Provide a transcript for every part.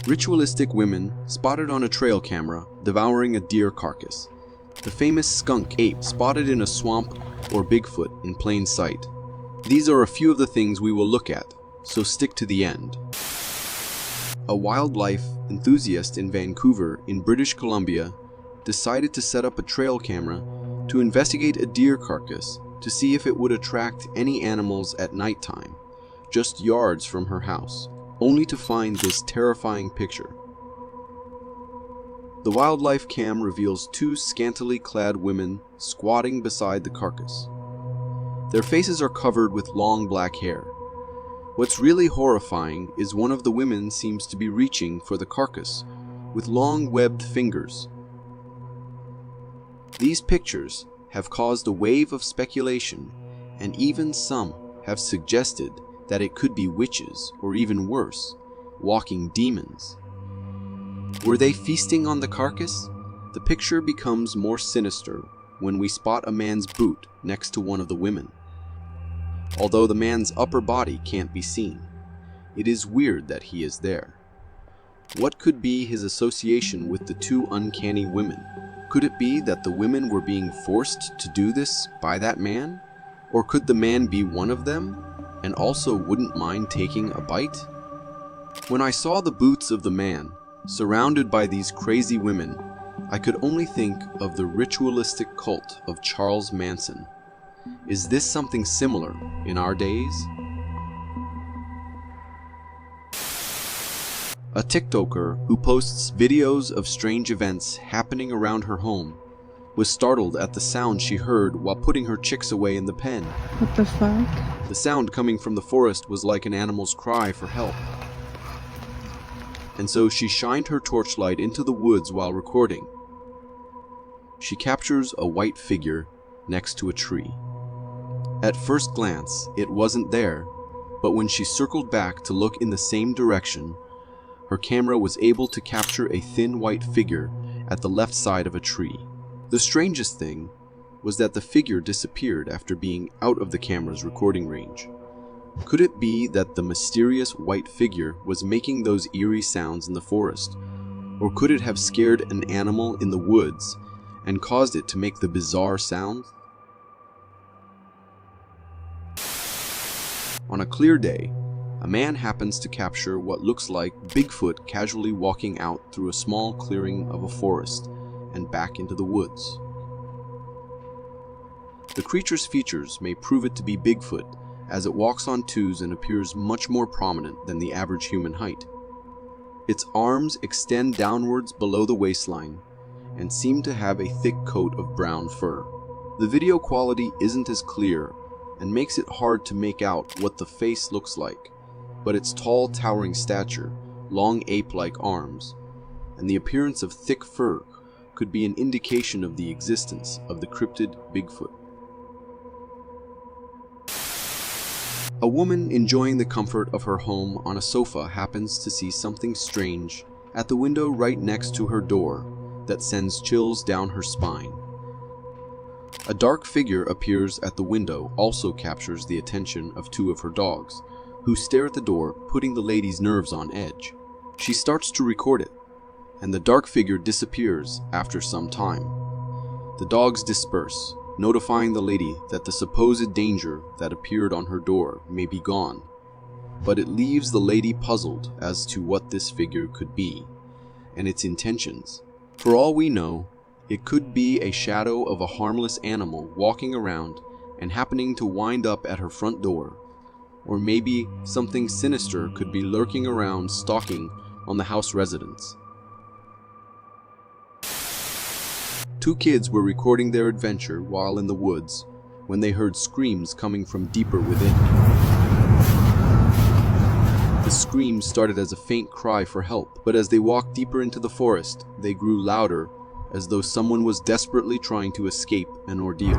Ritualistic women spotted on a trail camera devouring a deer carcass. The famous skunk ape spotted in a swamp, or Bigfoot in plain sight. These are a few of the things we will look at, so stick to the end. A wildlife enthusiast in Vancouver, in British Columbia, decided to set up a trail camera to investigate a deer carcass to see if it would attract any animals at nighttime, just yards from her house, only to find this terrifying picture. The wildlife cam reveals two scantily clad women squatting beside the carcass. Their faces are covered with long black hair. What's really horrifying is one of the women seems to be reaching for the carcass with long webbed fingers. These pictures have caused a wave of speculation, and even some have suggested that it could be witches, or even worse, walking demons. Were they feasting on the carcass? The picture becomes more sinister when we spot a man's boot next to one of the women. Although the man's upper body can't be seen, it is weird that he is there. What could be his association with the two uncanny women? Could it be that the women were being forced to do this by that man? Or could the man be one of them and also wouldn't mind taking a bite? When I saw the boots of the man surrounded by these crazy women, I could only think of the ritualistic cult of Charles Manson. Is this something similar in our days? A TikToker who posts videos of strange events happening around her home was startled at the sound she heard while putting her chicks away in the pen. What the fuck? The sound coming from the forest was like an animal's cry for help. And so she shined her torchlight into the woods while recording. She captures a white figure next to a tree. At first glance, it wasn't there, but when she circled back to look in the same direction, her camera was able to capture a thin white figure at the left side of a tree. The strangest thing was that the figure disappeared after being out of the camera's recording range. Could it be that the mysterious white figure was making those eerie sounds in the forest? Or could it have scared an animal in the woods and caused it to make the bizarre sounds? On a clear day, a man happens to capture what looks like Bigfoot casually walking out through a small clearing of a forest and back into the woods. The creature's features may prove it to be Bigfoot, as it walks on twos and appears much more prominent than the average human height. Its arms extend downwards below the waistline and seem to have a thick coat of brown fur. The video quality isn't as clear and makes it hard to make out what the face looks like, but its tall, towering stature, long ape-like arms, and the appearance of thick fur could be an indication of the existence of the cryptid Bigfoot. A woman enjoying the comfort of her home on a sofa happens to see something strange at the window right next to her door that sends chills down her spine. A dark figure appears at the window, also captures the attention of two of her dogs, who stare at the door, putting the lady's nerves on edge. She starts to record it, and the dark figure disappears after some time. The dogs disperse, notifying the lady that the supposed danger that appeared on her door may be gone, but it leaves the lady puzzled as to what this figure could be, and its intentions. For all we know, it could be a shadow of a harmless animal walking around and happening to wind up at her front door, or maybe something sinister could be lurking around stalking on the house residents. Two kids were recording their adventure while in the woods when they heard screams coming from deeper within. The screams started as a faint cry for help, but as they walked deeper into the forest, they grew louder, as though someone was desperately trying to escape an ordeal.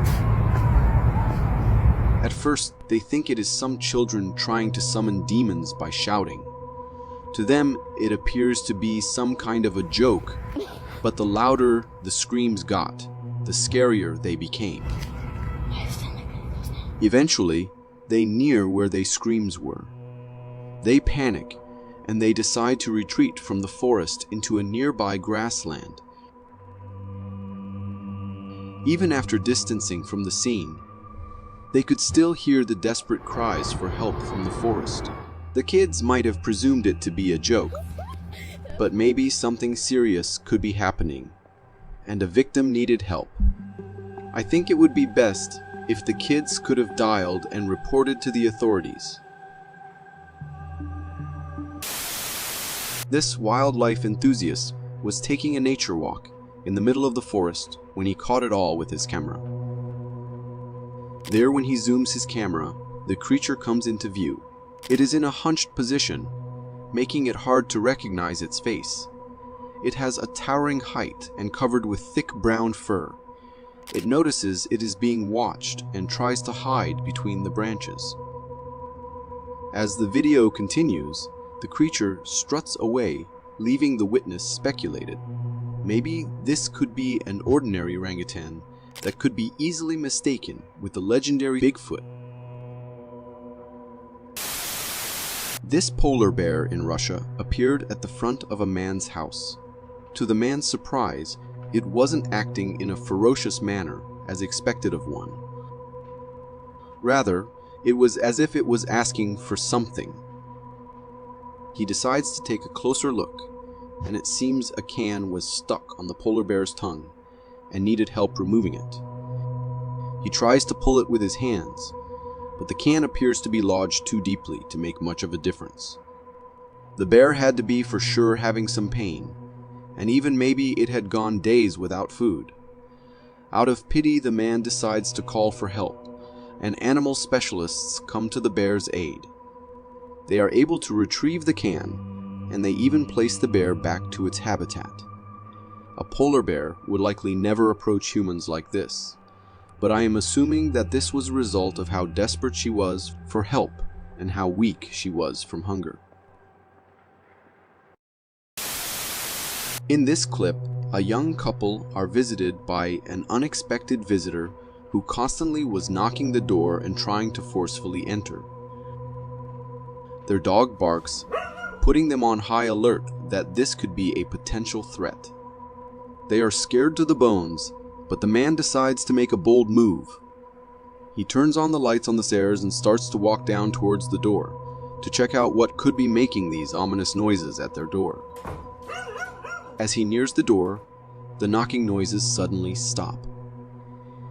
At first, they think it is some children trying to summon demons by shouting. To them, it appears to be some kind of a joke, but the louder the screams got, the scarier they became. Eventually, they near where their screams were. They panic and they decide to retreat from the forest into a nearby grassland. Even after distancing from the scene, they could still hear the desperate cries for help from the forest. The kids might have presumed it to be a joke, but maybe something serious could be happening, and a victim needed help. I think it would be best if the kids could have dialed and reported to the authorities. This wildlife enthusiast was taking a nature walk in the middle of the forest when he caught it all with his camera. There, when he zooms his camera, the creature comes into view. It is in a hunched position, making it hard to recognize its face. It has a towering height and covered with thick brown fur. It notices it is being watched and tries to hide between the branches. As the video continues, the creature struts away, leaving the witness speculated. Maybe this could be an ordinary orangutan that could be easily mistaken with the legendary Bigfoot. This polar bear in Russia appeared at the front of a man's house. To the man's surprise, it wasn't acting in a ferocious manner as expected of one. Rather, it was as if it was asking for something. He decides to take a closer look, and it seems a can was stuck on the polar bear's tongue and needed help removing it. He tries to pull it with his hands, but the can appears to be lodged too deeply to make much of a difference. The bear had to be for sure having some pain, and even maybe it had gone days without food. Out of pity, the man decides to call for help, and animal specialists come to the bear's aid. They are able to retrieve the can, and they even place the bear back to its habitat. A polar bear would likely never approach humans like this, but I am assuming that this was a result of how desperate she was for help and how weak she was from hunger. In this clip, a young couple are visited by an unexpected visitor who constantly was knocking the door and trying to forcefully enter. Their dog barks, putting them on high alert that this could be a potential threat. They are scared to the bones, but the man decides to make a bold move. He turns on the lights on the stairs and starts to walk down towards the door to check out what could be making these ominous noises at their door. As he nears the door, the knocking noises suddenly stop.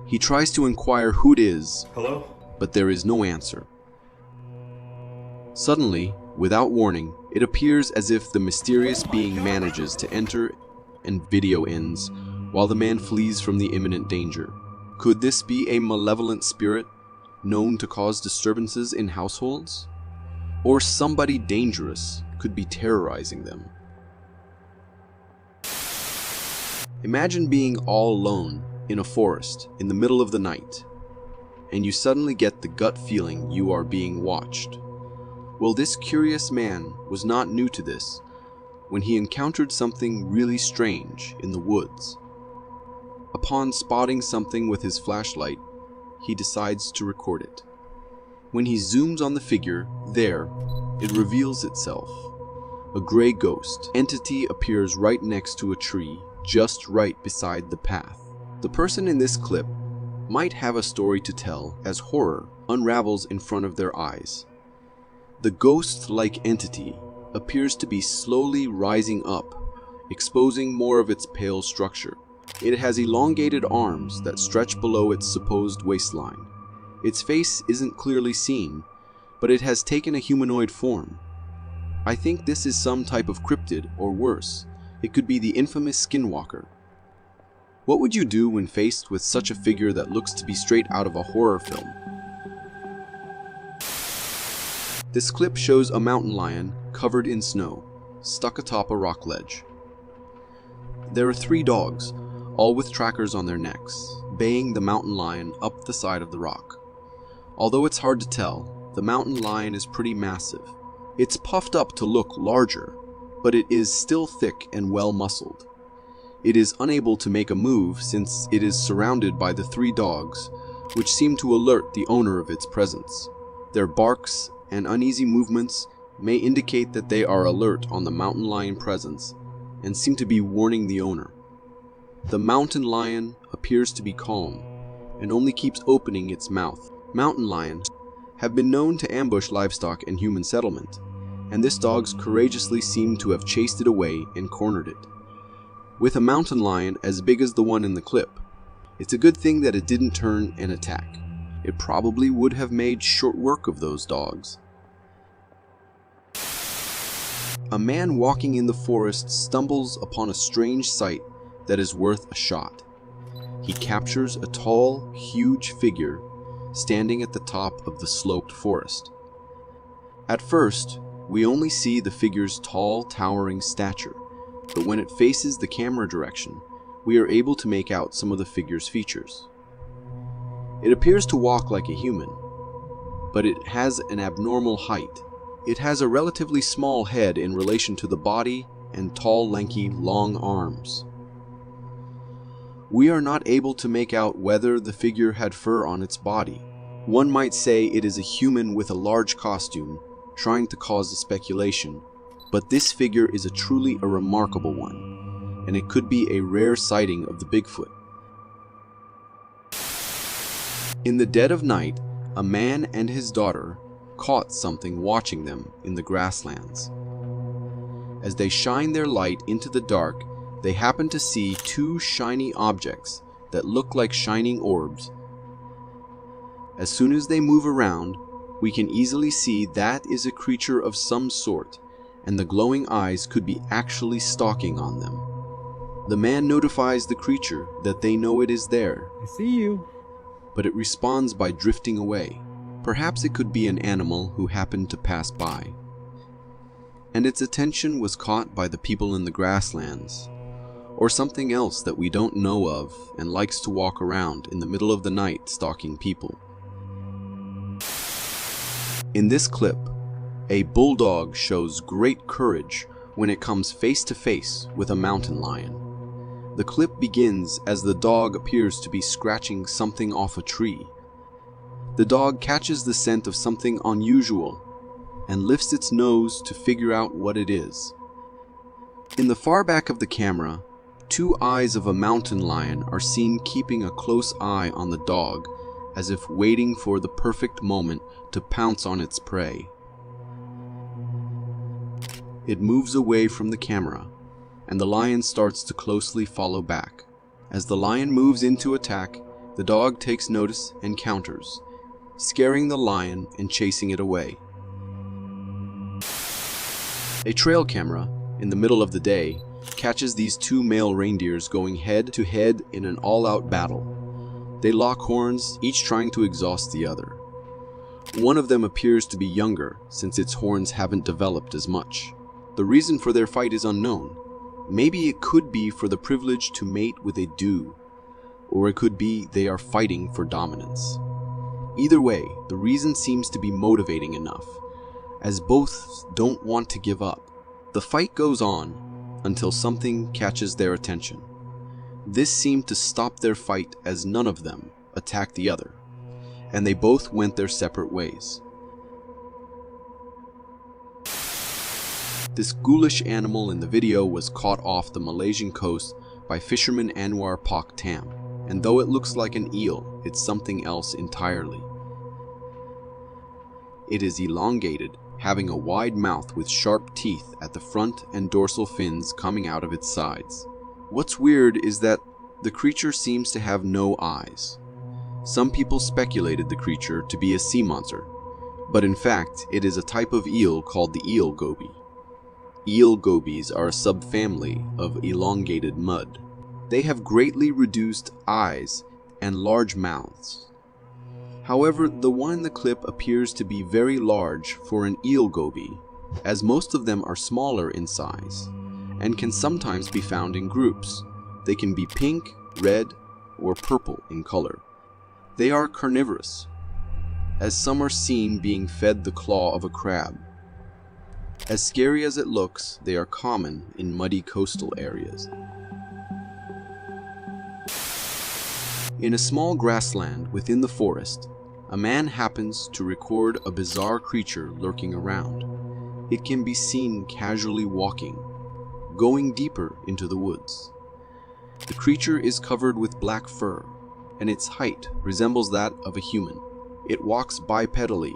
He tries to inquire who it is, Hello? but there is no answer. Suddenly, without warning, it appears as if the mysterious being manages to enter and video ends while the man flees from the imminent danger. Could this be a malevolent spirit known to cause disturbances in households? Or somebody dangerous could be terrorizing them? Imagine being all alone in a forest in the middle of the night, and you suddenly get the gut feeling you are being watched. Well, this curious man was not new to this when he encountered something really strange in the woods. Upon spotting something with his flashlight, he decides to record it. When he zooms on the figure, there, it reveals itself. A gray ghost entity appears right next to a tree, just right beside the path. The person in this clip might have a story to tell as horror unravels in front of their eyes. The ghost-like entity appears to be slowly rising up, exposing more of its pale structure. It has elongated arms that stretch below its supposed waistline. Its face isn't clearly seen, but it has taken a humanoid form. I think this is some type of cryptid, or worse, it could be the infamous Skinwalker. What would you do when faced with such a figure that looks to be straight out of a horror film? This clip shows a mountain lion covered in snow, stuck atop a rock ledge. There are 3 dogs, all with trackers on their necks, baying the mountain lion up the side of the rock. Although it's hard to tell, the mountain lion is pretty massive. It's puffed up to look larger, but it is still thick and well muscled. It is unable to make a move since it is surrounded by the 3 dogs, which seem to alert the owner of its presence. Their barks and uneasy movements may indicate that they are alert on the mountain lion presence and seem to be warning the owner. The mountain lion appears to be calm and only keeps opening its mouth. Mountain lions have been known to ambush livestock and human settlement, and this dog courageously seemed to have chased it away and cornered it. With a mountain lion as big as the one in the clip, it's a good thing that it didn't turn and attack. It probably would have made short work of those dogs. A man walking in the forest stumbles upon a strange sight that is worth a shot. He captures a tall, huge figure standing at the top of the sloped forest. At first, we only see the figure's tall, towering stature, but when it faces the camera direction, we are able to make out some of the figure's features. It appears to walk like a human, but it has an abnormal height. It has a relatively small head in relation to the body and tall, lanky, long arms. We are not able to make out whether the figure had fur on its body. One might say it is a human with a large costume, trying to cause a speculation, but this figure is truly a remarkable one, and it could be a rare sighting of the Bigfoot. In the dead of night, a man and his daughter caught something watching them in the grasslands. As they shine their light into the dark, they happen to see two shiny objects that look like shining orbs. As soon as they move around, we can easily see that is a creature of some sort, and the glowing eyes could be actually stalking on them. The man notifies the creature that they know it is there. I see you. But it responds by drifting away. Perhaps it could be an animal who happened to pass by. And its attention was caught by the people in the grasslands, or something else that we don't know of and likes to walk around in the middle of the night stalking people. In this clip, a bulldog shows great courage when it comes face to face with a mountain lion. The clip begins as the dog appears to be scratching something off a tree. The dog catches the scent of something unusual and lifts its nose to figure out what it is. In the far back of the camera, two eyes of a mountain lion are seen keeping a close eye on the dog, as if waiting for the perfect moment to pounce on its prey. It moves away from the camera, and the lion starts to closely follow back. As the lion moves into attack, the dog takes notice and counters, scaring the lion and chasing it away. A trail camera, in the middle of the day, catches these two male reindeers going head to head in an all-out battle. They lock horns, each trying to exhaust the other. One of them appears to be younger, since its horns haven't developed as much. The reason for their fight is unknown. Maybe it could be for the privilege to mate with a dew, or it could be they are fighting for dominance. Either way, the reason seems to be motivating enough, as both don't want to give up. The fight goes on until something catches their attention. This seemed to stop their fight as none of them attacked the other, and they both went their separate ways. This ghoulish animal in the video was caught off the Malaysian coast by fisherman Anwar Pak Tam, and though it looks like an eel, it's something else entirely. It is elongated, having a wide mouth with sharp teeth at the front and dorsal fins coming out of its sides. What's weird is that the creature seems to have no eyes. Some people speculated the creature to be a sea monster, but in fact it is a type of eel called the eel goby. Eel gobies are a subfamily of elongated mud. They have greatly reduced eyes and large mouths. However, the one in the clip appears to be very large for an eel goby, as most of them are smaller in size, and can sometimes be found in groups. They can be pink, red, or purple in color. They are carnivorous, as some are seen being fed the claw of a crab. As scary as it looks, they are common in muddy coastal areas. In a small grassland within the forest, a man happens to record a bizarre creature lurking around. it can be seen casually walking, going deeper into the woods. The creature is covered with black fur, and its height resembles that of a human. It walks bipedally,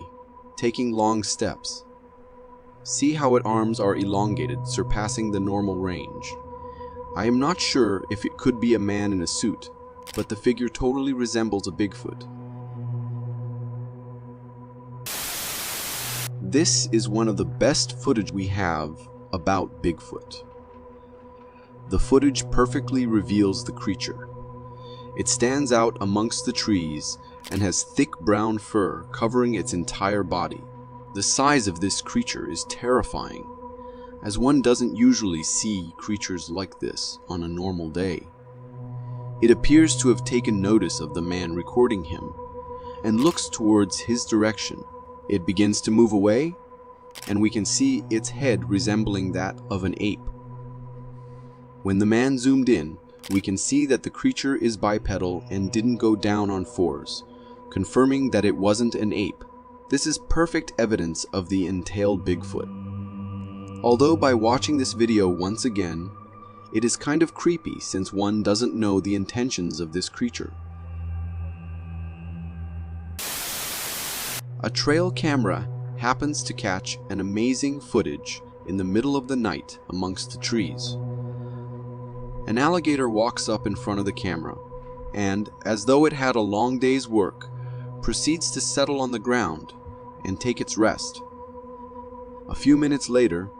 taking long steps. See how its arms are elongated, surpassing the normal range. I am not sure if it could be a man in a suit, but the figure totally resembles a Bigfoot. This is one of the best footage we have about Bigfoot. The footage perfectly reveals the creature. It stands out amongst the trees and has thick brown fur covering its entire body. The size of this creature is terrifying, as one doesn't usually see creatures like this on a normal day. It appears to have taken notice of the man recording him and looks towards his direction. It begins to move away, and we can see its head resembling that of an ape. When the man zoomed in, we can see that the creature is bipedal and didn't go down on fours, confirming that it wasn't an ape. This is perfect evidence of the entailed Bigfoot. Although by watching this video once again, it is kind of creepy since one doesn't know the intentions of this creature. A trail camera happens to catch an amazing footage in the middle of the night amongst the trees. An alligator walks up in front of the camera and, as though it had a long day's work, proceeds to settle on the ground and take its rest. A few minutes later,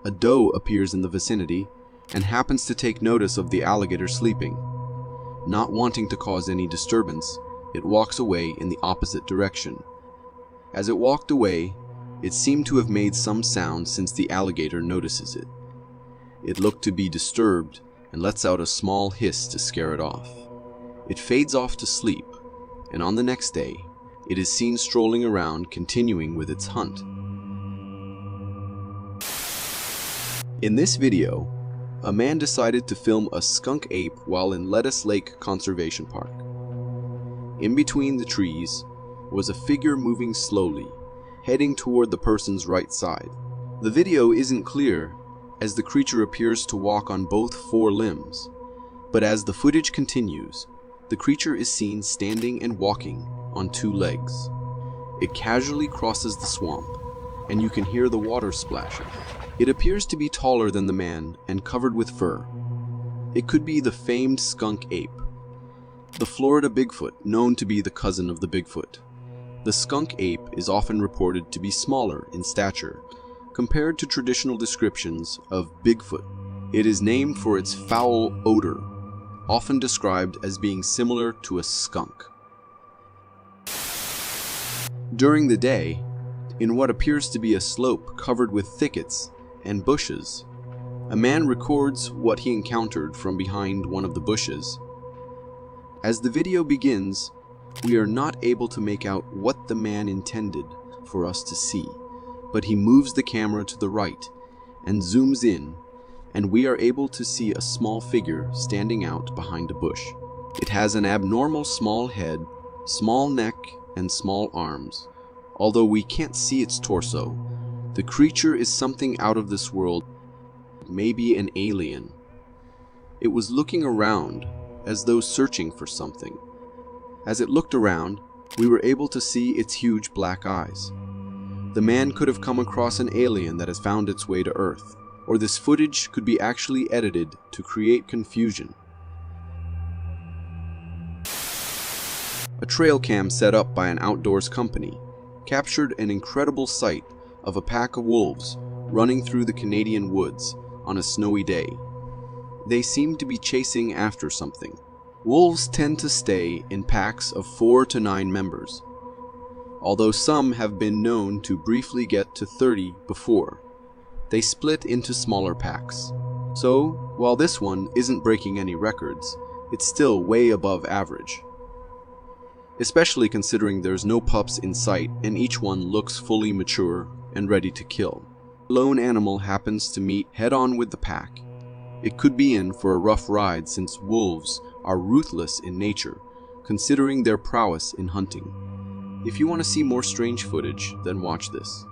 a doe appears in the vicinity and happens to take notice of the alligator sleeping. Not wanting to cause any disturbance, it walks away in the opposite direction. As it walked away, it seemed to have made some sound since the alligator notices it. It looked to be disturbed and lets out a small hiss to scare it off. It fades off to sleep, and on the next day, it is seen strolling around, continuing with its hunt. In this video, a man decided to film a skunk ape while in Lettuce Lake Conservation Park. In between the trees was a figure moving slowly, heading toward the person's right side. The video isn't clear, as the creature appears to walk on both four limbs, but as the footage continues, the creature is seen standing and walking on two legs. It casually crosses the swamp, and you can hear the water splashing. It appears to be taller than the man and covered with fur. It could be the famed skunk ape, the Florida Bigfoot, known to be the cousin of the Bigfoot. The skunk ape is often reported to be smaller in stature compared to traditional descriptions of Bigfoot. It is named for its foul odor, often described as being similar to a skunk. During the day, in what appears to be a slope covered with thickets and bushes, a man records what he encountered from behind one of the bushes. As the video begins, we are not able to make out what the man intended for us to see, but he moves the camera to the right and zooms in, and we are able to see a small figure standing out behind a bush. It has an abnormal small head, small neck, and small arms. Although we can't see its torso, the creature is something out of this world, maybe an alien. It was looking around as though searching for something. As it looked around, we were able to see its huge black eyes. The man could have come across an alien that has found its way to Earth, or this footage could be actually edited to create confusion. A trail cam set up by an outdoors company captured an incredible sight of a pack of wolves running through the Canadian woods on a snowy day. They seemed to be chasing after something. Wolves tend to stay in packs of 4 to 9 members, although some have been known to briefly get to 30 before. They split into smaller packs. So, while this one isn't breaking any records, it's still way above average. Especially considering there's no pups in sight and each one looks fully mature and ready to kill. A lone animal happens to meet head-on with the pack. It could be in for a rough ride since wolves are ruthless in nature, considering their prowess in hunting. If you want to see more strange footage, then watch this.